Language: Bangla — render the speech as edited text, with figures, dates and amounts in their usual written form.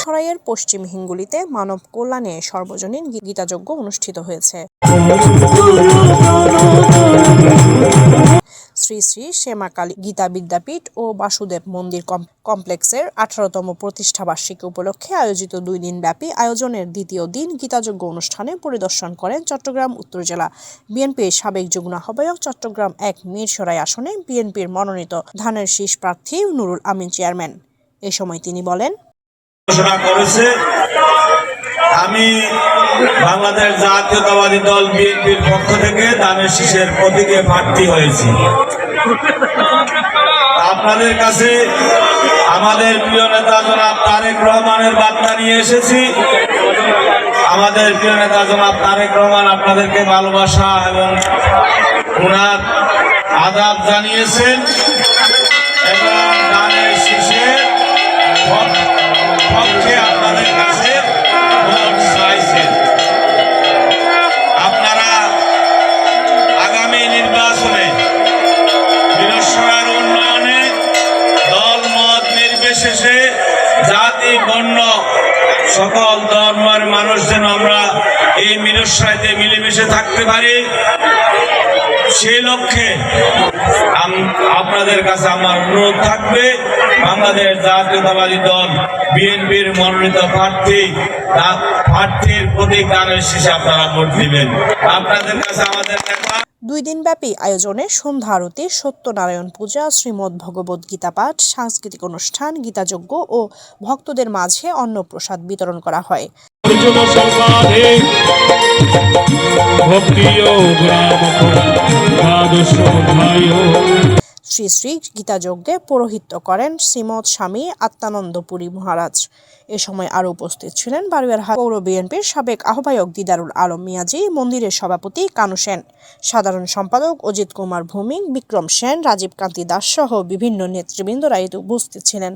সরাইয়ের পশ্চিম হিঙ্গুলিতে মানব কল্যাণে সর্বজনীন গীতাযজ্ঞ অনুষ্ঠিত হয়েছে। শ্রী শ্রী শ্যামাকালী গীতা বিদ্যাপীঠ ও বাসুদেব মন্দির কমপ্লেক্সের 18তম প্রতিষ্ঠাবার্ষিকী উপলক্ষে আয়োজিত 2 দিনব্যাপী আয়োজনের দ্বিতীয় দিন গীতাযজ্ঞ অনুষ্ঠানে পরিদর্শন করেন চট্টগ্রাম উত্তর জেলা বিএনপির সাবেক যুগ্ম আহ্বায়ক, চট্টগ্রাম 1 মিরসরাই আসনে বিএনপির মনোনীত ধানের শীষ প্রার্থী নুরুল আমিন চেয়ারম্যান। এ সময় তিনি বলেন, আমি বাংলাদেশ জাতীয়তাবাদী দল বিএনপির পক্ষ থেকে ধানের শীষের প্রতীকে প্রার্থী হয়েছি। আপনাদের কাছে আমাদের প্রিয় নেতা জনাব তারেক রহমানের বার্তা নিয়ে এসেছি। আমাদের প্রিয় নেতা জনাব তারেক রহমান আপনাদেরকে ভালোবাসা এবং ওনার আদাব জানিয়েছেন এবং ধানের শীষের পক্ষে আপনাদের কাছে ভোট চাইছেন। আপনারা আগামী নির্বাচনে মিরসরাইয়ের উন্নয়নে দল মত নির্বিশেষে জাতি বর্ণ সকল ধর্মের মানুষ যেন আমরা এই মিরসরাইতে মিলেমিশে থাকতে পারি, সেই লক্ষ্যে আপনাদের কাছে আমার অনুরোধ থাকবে, বাংলাদেশ জাতীয়তাবাদী দল বিএনপির মনোনীত প্রার্থীর প্রতীক ধানের শীষে আপনারা ভোট দিবেন। আপনাদের কাছে আমাদের 2 দিনব্যাপী আয়োজনে সন্ধ্যা আরতি, সত্যনারায়ণ পূজা, শ্রীমদ্ ভগবত গীতা পাঠ, সাংস্কৃতিক অনুষ্ঠান, গীতাযজ্ঞ ও ভক্তদের মাঝে অন্নপ্রসাদ বিতরণ করা হয়। শ্রী শ্রী গীতাযজ্ঞে পৌরোহিত্য করেন শ্রীমৎ স্বামী আত্মানন্দপুরী মহারাজ। এ সময় আরও উপস্থিত ছিলেন বারুইয়ারহাট পৌর বিএনপির সাবেক আহ্বায়ক দিদারুল আলম মিয়াজি, মন্দিরের সভাপতি কানু সেন, সাধারণ সম্পাদক অজিত কুমার ভৌমিক, বিক্রম সেন, রাজীব কান্তি দাস সহ বিভিন্ন নেতৃবৃন্দরা এতে উপস্থিত ছিলেন।